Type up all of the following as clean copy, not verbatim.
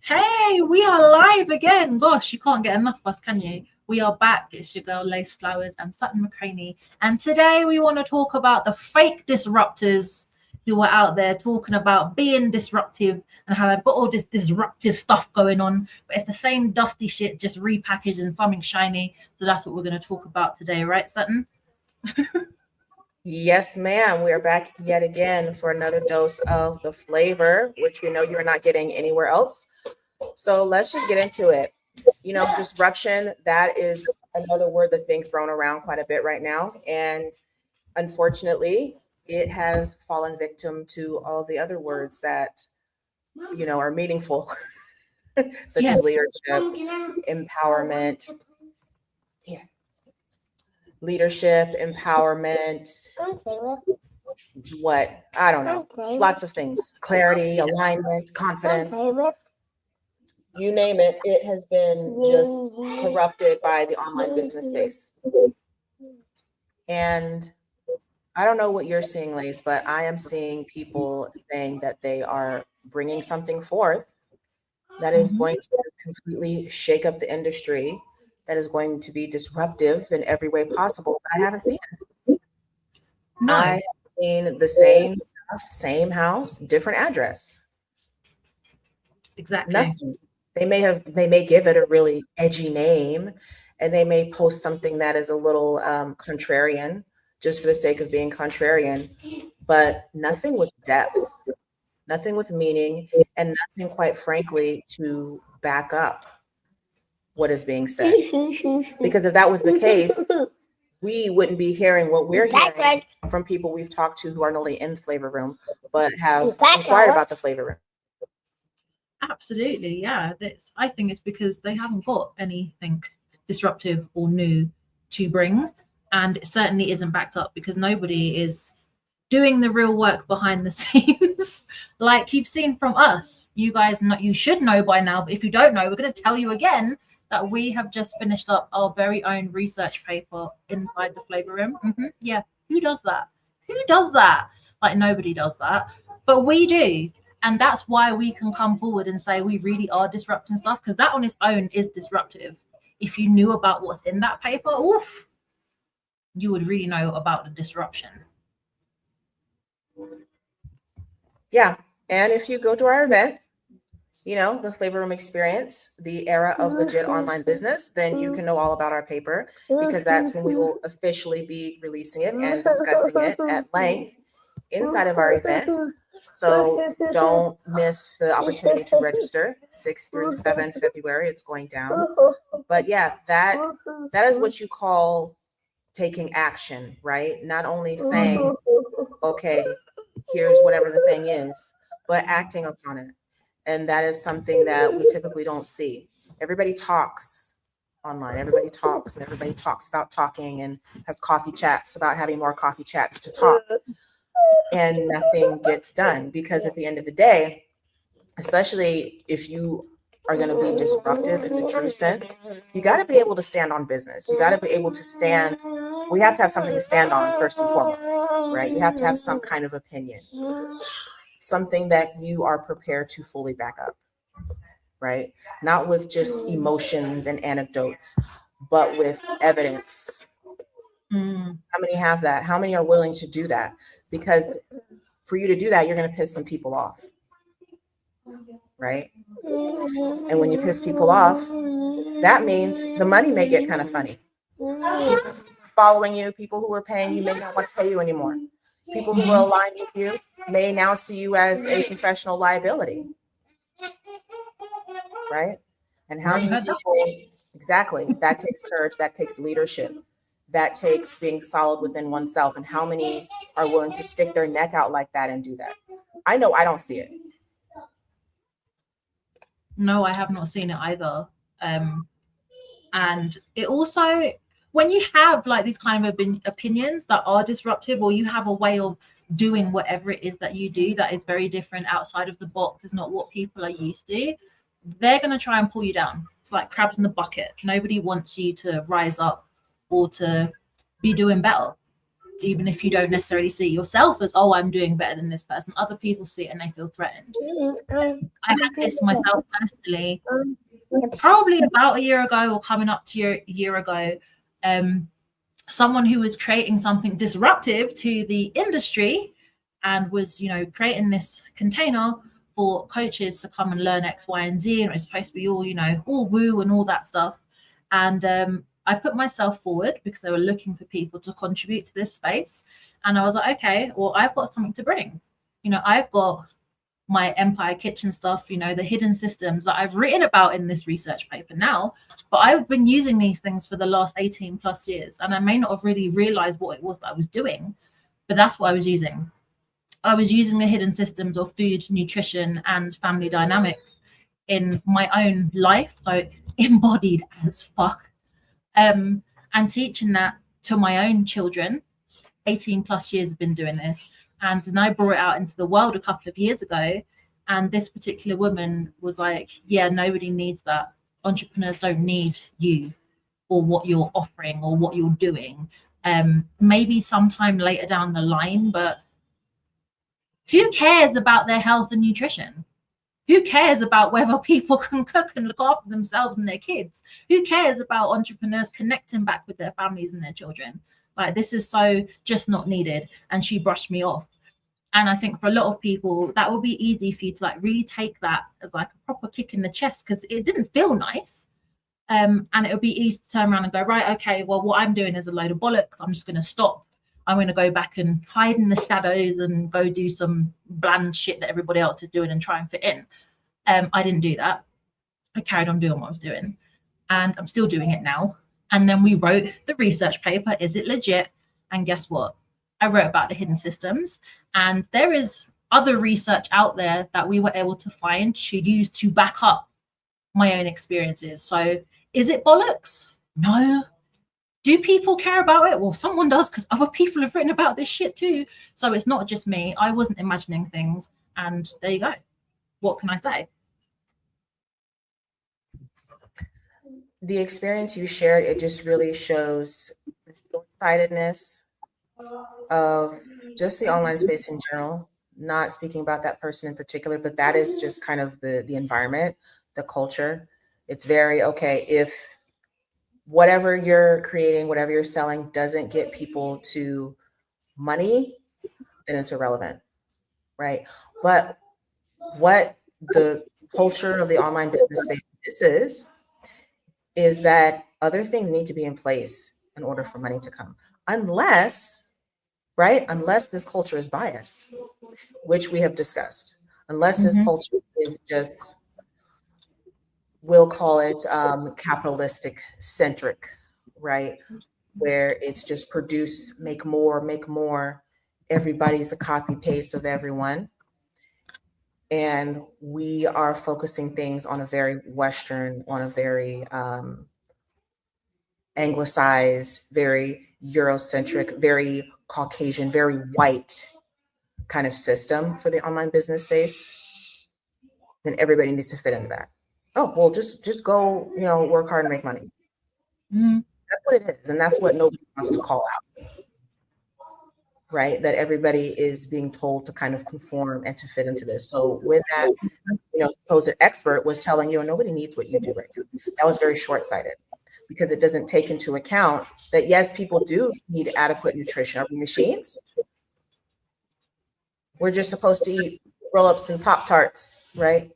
Hey, we are live again. Gosh, you can't get enough of us, can you? We are back. It's your girl Lace Flowers and Sutton McCraney. And today we want to talk about the fake disruptors who are out there talking about being disruptive and how they've got all this disruptive stuff going on. But it's the same dusty shit, just repackaged in something shiny. So that's what we're going to talk about today, right, Sutton? Yes, ma'am. We are back yet again for another dose of the flavor, which we know you're not getting anywhere else. So let's just get into it. You know, disruption, that is another word that's being thrown around quite a bit right now. And unfortunately, it has fallen victim to all the other words that, you know, are meaningful, such as leadership, empowerment. Yeah. Leadership, empowerment, what? I don't know. Lots of things. Clarity, alignment, confidence. You name it, it has been just corrupted by the online business space. And I don't know what you're seeing, Lace, but I am seeing people saying that they are bringing something forth that is going to completely shake up the industry, that is going to be disruptive in every way possible, but I haven't seen it. No. I have seen the same stuff, same house, different address. Exactly. Nothing. They may give it a really edgy name, and they may post something that is a little contrarian, just for the sake of being contrarian, but nothing with depth, nothing with meaning, and nothing, quite frankly, to back up what is being said. Because if that was the case, we wouldn't be hearing what we're hearing from people we've talked to who are not only in the flavor room, but have inquired about the flavor room. Absolutely, yeah. I think it's because they haven't got anything disruptive or new to bring, and it certainly isn't backed up because nobody is doing the real work behind the scenes. Like you've seen from us. You guys know, you should know by now, but if you don't know, we're going to tell you again that we have just finished up our very own research paper inside the flavor room. Yeah, who does that? Who does that? Like nobody does that, but we do. And that's why we can come forward and say we really are disrupting stuff, because that on its own is disruptive. If you knew about what's in that paper, oof, you would really know about the disruption. Yeah. And if you go to our event, you know, the Flavor Room Experience, the era of legit online business, then you can know all about our paper, because that's when we will officially be releasing it and discussing it at length inside of our event. So don't miss the opportunity to register 6 through 7 February. It's going down. But yeah, that is what you call taking action, right? Not only saying, okay, here's whatever the thing is, but acting upon it. And that is something that we typically don't see. Everybody talks online. Everybody talks, and everybody talks about talking and has coffee chats about having more coffee chats to talk. And nothing gets done, because at the end of the day, especially if you are going to be disruptive in the true sense, you got to be able to stand on business. You got to be able to stand. We have to have something to stand on first and foremost, right? You have to have some kind of opinion, something that you are prepared to fully back up, right? Not with just emotions and anecdotes, but with evidence. How many have that? How many are willing to do that? Because for you to do that, you're going to piss some people off, right? And when you piss people off, that means the money may get kind of funny. People following you, people who are paying you may not want to pay you anymore. People who will align with you may now see you as a professional liability, right? And how many people, exactly, that takes courage, that takes leadership, that takes being solid within oneself. And how many are willing to stick their neck out like that and do that? I know I don't see it. No, I have not seen it either. And it also, when you have like these kind of opinions that are disruptive, or you have a way of doing whatever it is that you do that is very different, outside of the box, is not what people are used to, they're going to try and pull you down. It's like crabs in the bucket. Nobody wants you to rise up or to be doing better. even if you don't necessarily see yourself as, oh, I'm doing better than this person, other people see it and they feel threatened. I had this myself personally, probably about a year ago or coming up to a year ago. Someone who was creating something disruptive to the industry and was, creating this container for coaches to come and learn X, Y, and Z, and it was supposed to be all, all woo and all that stuff. And I put myself forward because they were looking for people to contribute to this space. And I was like, okay, well, I've got something to bring. I've got my Empire Kitchen stuff, the hidden systems that I've written about in this research paper now, but I've been using these things for the last 18 plus years. And I may not have really realized what it was that I was doing, but that's what I was using. I was using the hidden systems of food, nutrition, and family dynamics in my own life, so embodied as fuck, and teaching that to my own children. 18 plus years have been doing this. And then I brought it out into the world a couple of years ago. And this particular woman was like, yeah, nobody needs that. Entrepreneurs don't need you or what you're offering or what you're doing. Maybe sometime later down the line, but who cares about their health and nutrition? Who cares about whether people can cook and look after themselves and their kids? Who cares about entrepreneurs connecting back with their families and their children? Like, this is so just not needed. And she brushed me off. And I think for a lot of people, that will be easy for you to like really take that as like a proper kick in the chest, because it didn't feel nice. And it would be easy to turn around and go, right, okay, well, what I'm doing is a load of bollocks. I'm just going to stop. I'm going to go back and hide in the shadows and go do some bland shit that everybody else is doing and try and fit in. I didn't do that. I carried on doing what I was doing, and I'm still doing it now. And then we wrote the research paper, Is It Legit? And guess what? I wrote about the hidden systems, and there is other research out there that we were able to find to use to back up my own experiences. So is it bollocks? No. Do people care about it? Well, someone does, because other people have written about this shit too. So it's not just me. I wasn't imagining things, and there you go. What can I say? The experience you shared, it just really shows the short-sightedness of just the online space in general. Not speaking about that person in particular, but that is just kind of the environment, the culture. It's very, okay, if whatever you're creating, whatever you're selling doesn't get people to money, then it's irrelevant, right? But what the culture of the online business space is that other things need to be in place in order for money to come. Unless this culture is biased, which we have discussed. Unless this culture is just, we'll call it capitalistic centric, right? Where it's just produce, make more. Everybody's a copy paste of everyone. And we are focusing things on a very Western, on a very anglicized, very Eurocentric, very Caucasian, very white kind of system for the online business space. Then everybody needs to fit into that. Oh, well, just go, work hard and make money. That's what it is. And that's what nobody wants to call out. Right? That everybody is being told to kind of conform and to fit into this. So with that, supposed expert was telling you, nobody needs what you do right now. That was very short-sighted, because it doesn't take into account that, yes, people do need adequate nutrition. Are we machines? We're just supposed to eat roll-ups and Pop-Tarts, right?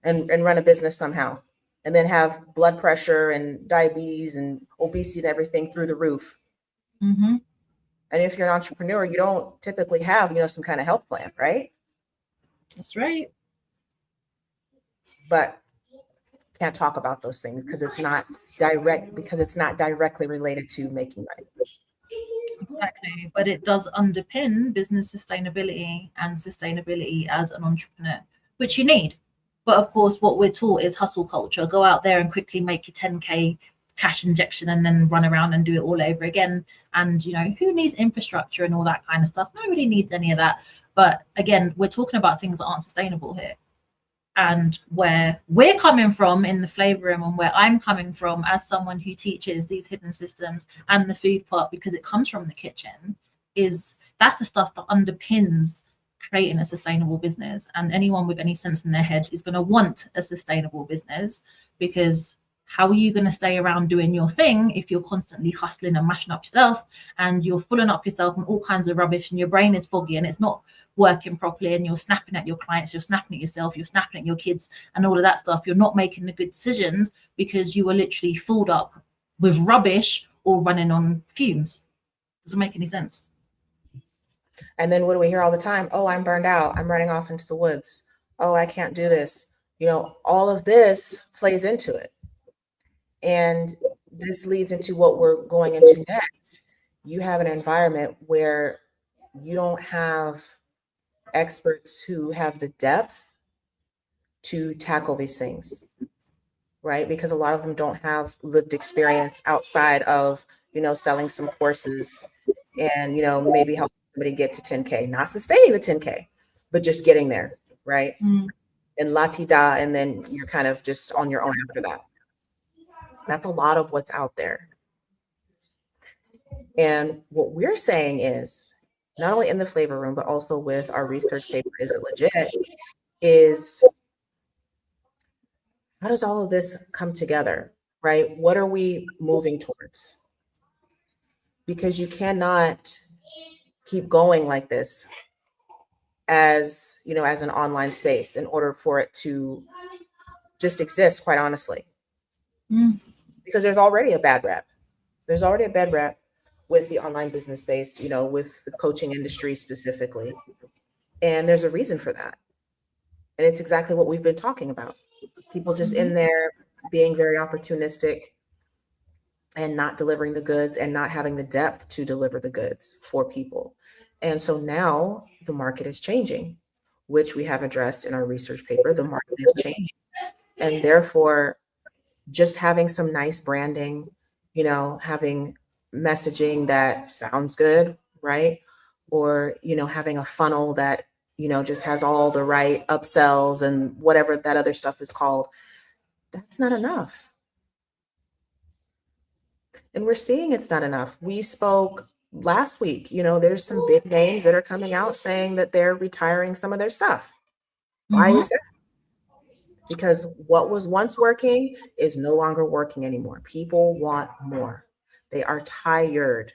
And run a business somehow, and then have blood pressure and diabetes and obesity and everything through the roof. Mm-hmm. And if you're an entrepreneur, you don't typically have, some kind of health plan, right? That's right. But can't talk about those things because it's not directly related to making money. Exactly. But it does underpin business sustainability and sustainability as an entrepreneur, which you need. But of course, what we're taught is hustle culture. Go out there and quickly make your 10K cash injection and then run around and do it all over again. And, who needs infrastructure and all that kind of stuff? Nobody needs any of that. But again, we're talking about things that aren't sustainable here. And where we're coming from in the flavor room, and where I'm coming from as someone who teaches these hidden systems and the food part, because it comes from the kitchen, is that's the stuff that underpins creating a sustainable business. And anyone with any sense in their head is going to want a sustainable business, because how are you going to stay around doing your thing if you're constantly hustling and mashing up yourself, and you're filling up yourself on all kinds of rubbish, and your brain is foggy and it's not working properly, and you're snapping at your clients, you're snapping at yourself, you're snapping at your kids and all of that stuff. You're not making the good decisions because you were literally filled up with rubbish or running on fumes. Doesn't make any sense. And then what do we hear all the time? Oh, I'm burned out. I'm running off into the woods. Oh, I can't do this. You know, all of this plays into it. And this leads into what we're going into next. You have an environment where you don't have experts who have the depth to tackle these things, right? Because a lot of them don't have lived experience outside of, you know, selling some courses and, you know, maybe helping somebody get to 10K, not sustaining the 10K, but just getting there, right? And la-ti-da, and then you're kind of just on your own after that. That's a lot of what's out there. And what we're saying is, not only in the flavor room, but also with our research paper, Is It Legit? Is how does all of this come together, right? What are we moving towards? Because you cannot keep going like this as, you know, as an online space in order for it to just exist, quite honestly. Because there's already a bad rap. There's already a bad rap with the online business space, you know, with the coaching industry specifically. And there's a reason for that. And it's exactly what we've been talking about. People just in there being very opportunistic and not delivering the goods and not having the depth to deliver the goods for people. And so now the market is changing, which we have addressed in our research paper. The market is changing. And therefore, just having some nice branding, you know, having messaging that sounds good, right? Or, you know, having a funnel that, you know, just has all the right upsells and whatever that other stuff is called, that's not enough. And we're seeing it's not enough. We spoke last week, you know, there's some big names that are coming out saying that they're retiring some of their stuff. Why is that? Because what was once working is no longer working anymore. People want more. They are tired.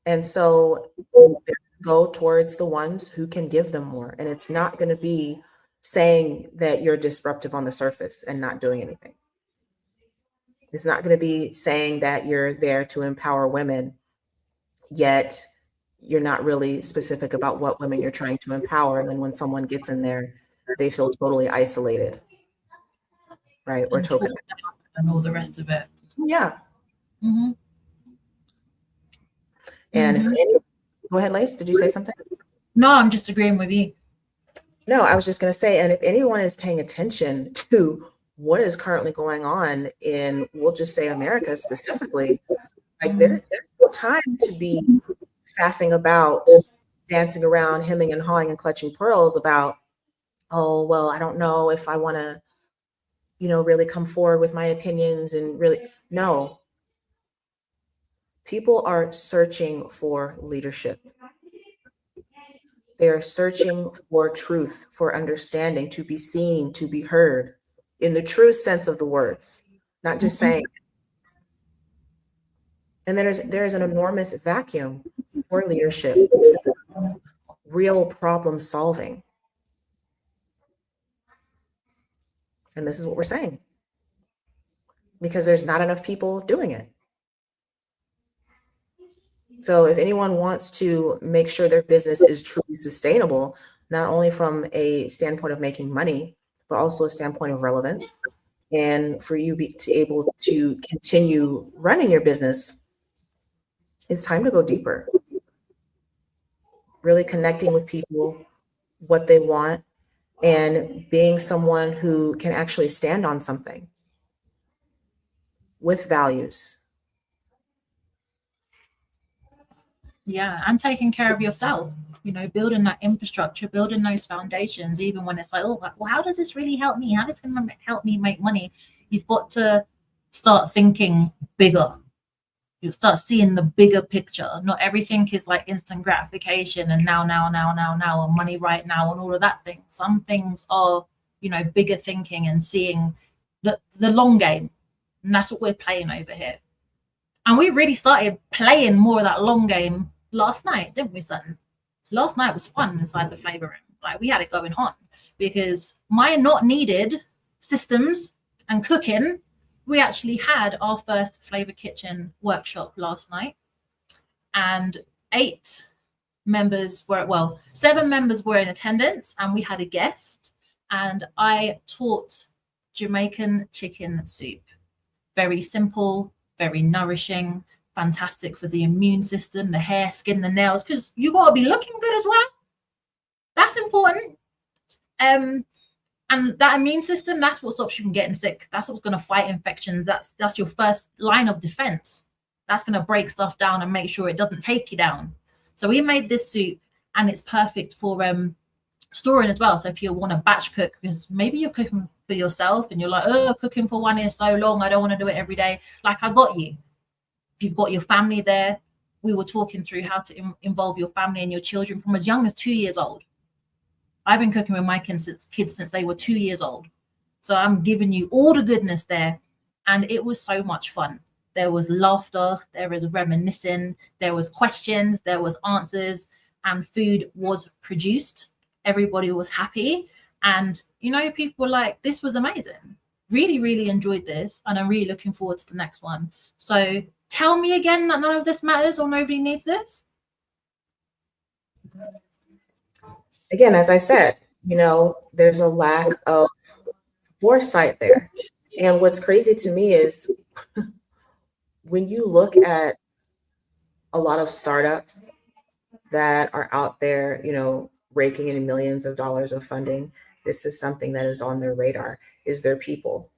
And so they go towards the ones who can give them more. And it's not going to be saying that you're disruptive on the surface and not doing anything. It's not going to be saying that you're there to empower women, yet you're not really specific about what women you're trying to empower. And then when someone gets in there, they feel totally isolated, right? Or token and all the rest of it. Yeah. And if go ahead, Lace, did you say something? No, I'm just agreeing with you. No, I was just going to say, and if anyone is paying attention to what is currently going on in, we'll just say America specifically, like there's no time to be faffing about, dancing around, hemming and hawing and clutching pearls about, oh, well, I don't know if I want to, you know, really come forward with my opinions and really, no. People are searching for leadership. They are searching for truth, for understanding, to be seen, to be heard in the true sense of the words, not just saying. And there is an enormous vacuum for leadership, for real problem solving. And this is what we're saying, because there's not enough people doing it. So if anyone wants to make sure their business is truly sustainable, not only from a standpoint of making money, but also a standpoint of relevance, and for you to able to continue running your business, it's time to go deeper. Really connecting with people, what they want, and being someone who can actually stand on something with values. Yeah, and taking care of yourself, building that infrastructure, building those foundations, even when it's like, oh, well, how does this really help me? How does it help me make money? You've got to start thinking bigger. You start seeing the bigger picture. Not everything is like instant gratification and now, and money right now and all of that thing. Some things are, bigger thinking and seeing the long game. And that's what we're playing over here. And we really started playing more of that long game last night, didn't we, son? Last night was fun inside the flavor room. Like, we had it going on because my not needed systems and cooking, we actually had our first flavor kitchen workshop last night, and 7 members were in attendance, and we had a guest, and I taught Jamaican chicken soup. Very simple, very nourishing, fantastic for the immune system, the hair, skin, the nails, because you got to be looking good as well. That's important. And that immune system, that's what stops you from getting sick. That's what's going to fight infections. That's your first line of defense. That's going to break stuff down and make sure it doesn't take you down. So we made this soup, and it's perfect for storing as well. So if you want to batch cook, because maybe you're cooking for yourself and you're like, oh, cooking for one is so long, I don't want to do it every day. Like, I got you. If you've got your family there, we were talking through how to involve your family and your children from as young as 2 years old. I've been cooking with my kids since they were 2 years old. So I'm giving you all the goodness there. And it was so much fun. There was laughter, there was reminiscing, there was questions, there was answers, and food was produced. Everybody was happy. And, people were like, this was amazing. Really, really enjoyed this. And I'm really looking forward to the next one. So tell me again that none of this matters or nobody needs this. Again, as I said, there's a lack of foresight there. And what's crazy to me is when you look at a lot of startups that are out there, raking in millions of dollars of funding, this is something that is on their radar, is their people.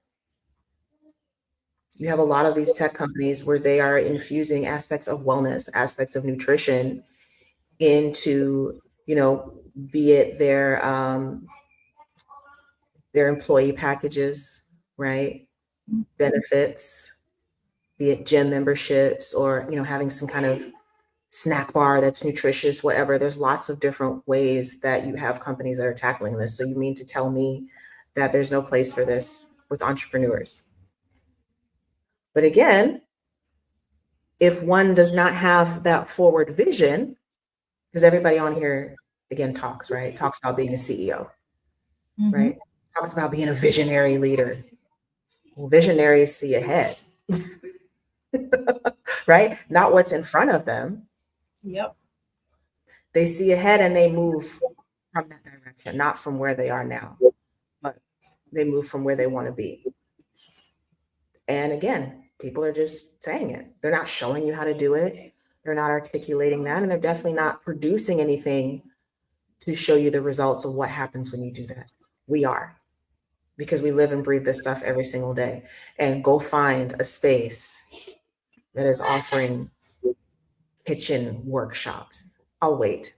You have a lot of these tech companies where they are infusing aspects of wellness, aspects of nutrition into, be it their employee packages, right? Benefits, be it gym memberships or, having some kind of snack bar that's nutritious, whatever. There's lots of different ways that you have companies that are tackling this. So you mean to tell me that there's no place for this with entrepreneurs? But again, if one does not have that forward vision, because everybody on here, again, talks about being a CEO, right? Talks about being a visionary leader. Well, visionaries see ahead, right? Not what's in front of them. Yep. They see ahead and they move from that direction, not from where they are now, but they move from where they want to be. And again, people are just saying it. They're not showing you how to do it. They're not articulating that. And they're definitely not producing anything to show you the results of what happens when you do that. We are, because we live and breathe this stuff every single day. And go find a space that is offering kitchen workshops. I'll wait.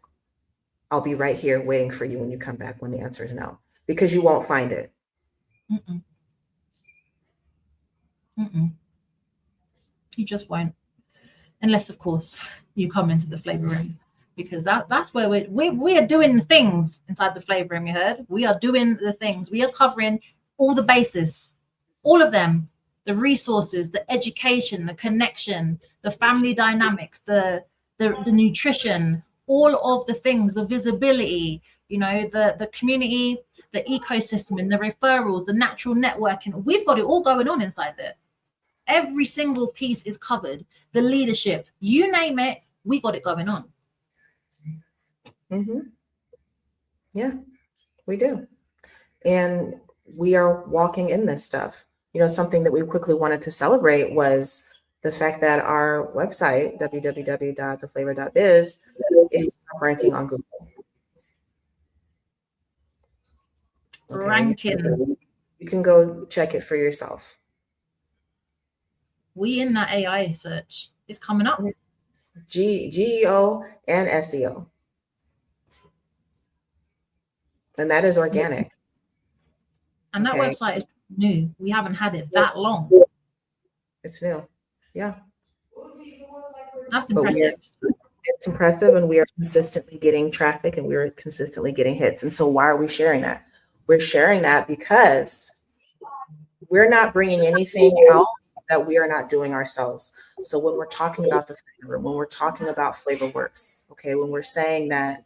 I'll be right here waiting for you when you come back when the answer is no, because you won't find it. You just won't, unless of course you come into the flavor room, because that's where we are doing the things inside the flavor room. You heard, we are doing the things. We are covering all the bases, all of them, the resources, the education, the connection, the family dynamics, the nutrition, all of the things, the visibility, the community, the ecosystem, and the referrals, the natural networking. We've got it all going on inside there. Every single piece is covered. The leadership, you name it, we got it going on. Yeah, we do. And we are walking in this stuff. Something that we quickly wanted to celebrate was the fact that our website, www.theflavor.biz, is ranking on Google. Okay. Ranking. You can go check it for yourself. We in that AI search is coming up. GEO and SEO. And that is organic. And that Okay. website is new. We haven't had it that long. It's new. Yeah. That's But impressive. it's impressive, and we are consistently getting traffic, and we are consistently getting hits. And so why are we sharing that? We're sharing that because we're not bringing anything out that we are not doing ourselves. So when we're talking about the flavor room, when we're talking about FlavorWorks, okay, when we're saying that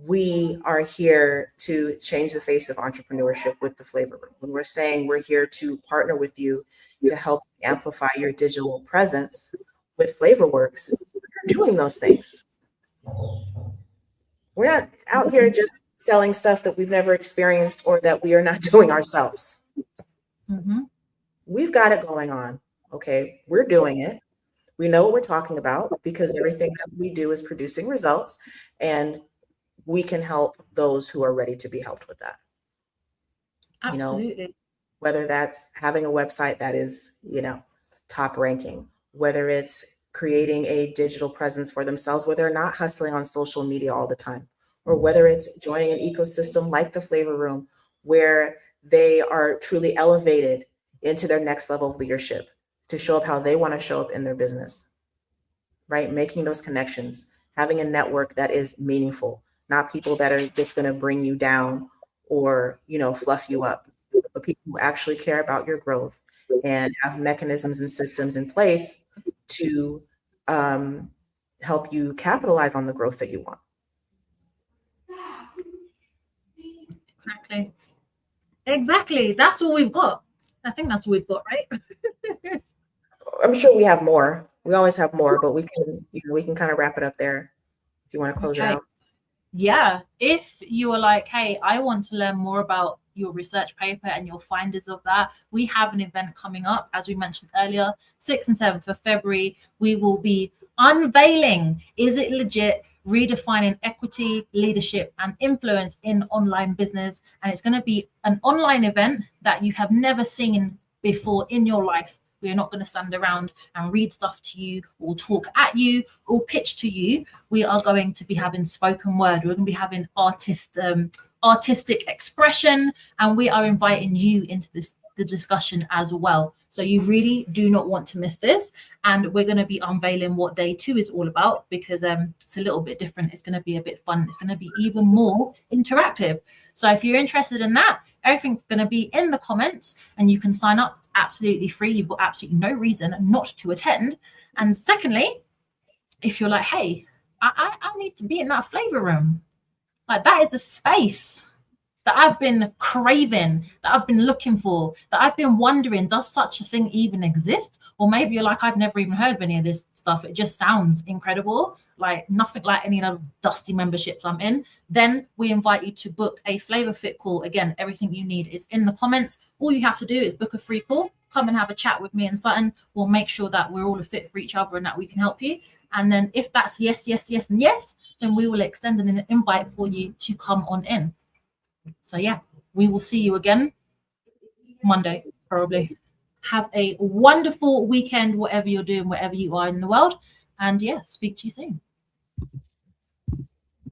we are here to change the face of entrepreneurship with the flavor room, when we're saying we're here to partner with you to help amplify your digital presence with FlavorWorks, we're doing those things. We're not out here just selling stuff that we've never experienced or that we are not doing ourselves. Mm-hmm. We've got it going on. Okay, we're doing it. We know what we're talking about because everything that we do is producing results, and we can help those who are ready to be helped with that. Absolutely. You know, whether that's having a website that is, top ranking, whether it's creating a digital presence for themselves where they're not hustling on social media all the time, or whether it's joining an ecosystem like the Flavor Room where they are truly elevated into their next level of leadership to show up how they want to show up in their business, right? Making those connections, having a network that is meaningful, not people that are just going to bring you down or, fluff you up, but people who actually care about your growth and have mechanisms and systems in place to help you capitalize on the growth that you want. Exactly. That's all we've got. I think that's all we've got, right? I'm sure we have more. We always have more, but we can kind of wrap it up there if you want to close it out. Yeah. If you are like, hey, I want to learn more about your research paper and your findings of that, we have an event coming up, as we mentioned earlier, 6th and 7th of February. We will be unveiling Is It Legit? Redefining Equity, Leadership, and Influence in Online Business. And it's going to be an online event that you have never seen before in your life. We are not going to stand around and read stuff to you or talk at you or pitch to you. We are going to be having spoken word. We're going to be having artistic expression, and we are inviting you into the discussion as well. So you really do not want to miss this. And we're going to be unveiling what day 2 is all about, because it's a little bit different. It's going to be a bit fun. It's going to be even more interactive. So if you're interested in that, everything's going to be in the comments, and you can sign up. It's absolutely free. You've got absolutely no reason not to attend. And secondly, if you're like, hey, I need to be in that flavor room, like that is a space that I've been craving, that I've been looking for, that I've been wondering, does such a thing even exist? Or maybe you're like, I've never even heard of any of this stuff. It just sounds incredible, like nothing like any of the dusty memberships I'm in. Then we invite you to book a Flavor Fit call. Again, everything you need is in the comments. All you have to do is book a free call, come and have a chat with me and Sutton. We'll make sure that we're all a fit for each other and that we can help you. And then if that's yes, yes, yes, and yes, then we will extend an invite for you to come on in. So yeah, we will see you again Monday, probably. Have a wonderful weekend, whatever you're doing, wherever you are in the world. And yeah, speak to you soon.